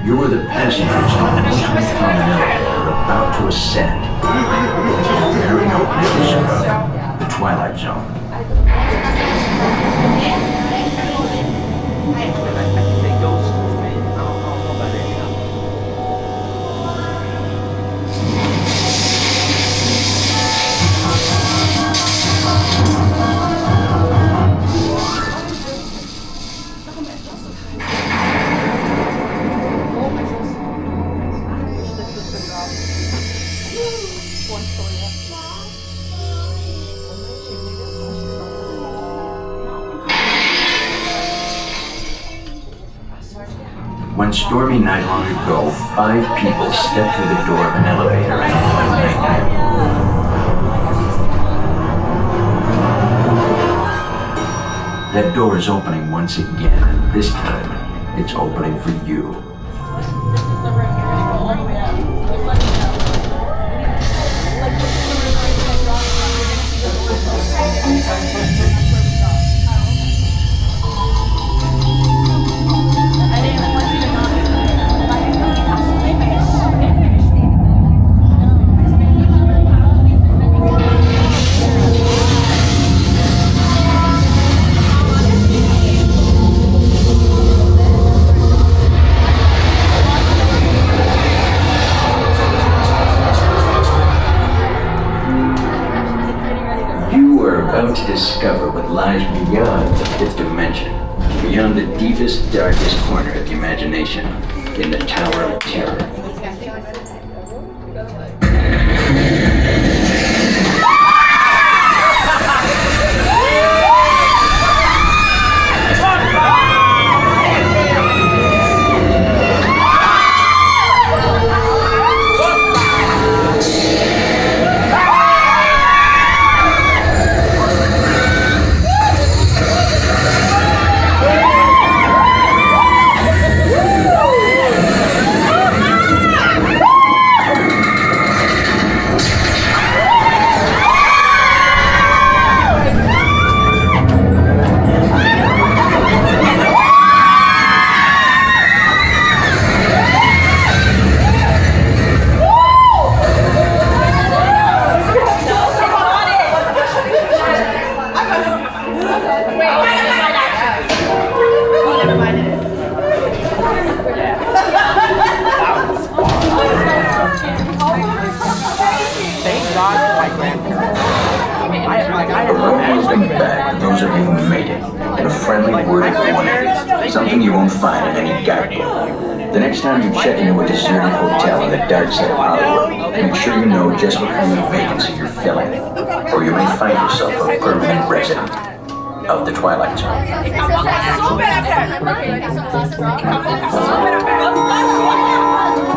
You are the passengers on an elevator about to ascend into a very open zone, the Twilight Zone. One stormy night long ago, 5 people stepped through the door of an elevator and one night. That door is opening once again, and this time, it's opening for you. About to discover what lies beyond the 5th dimension, beyond the deepest, darkest corner of the imagination, in the Tower of Terror. Back to those of you who made it, and a friendly word of warning, something you won't find in any guidebook. The next time you check into a deserted hotel on the dark side of Hollywood, make sure you know just what kind of vacancy you're filling, or you may find yourself a permanent resident of the Twilight Zone.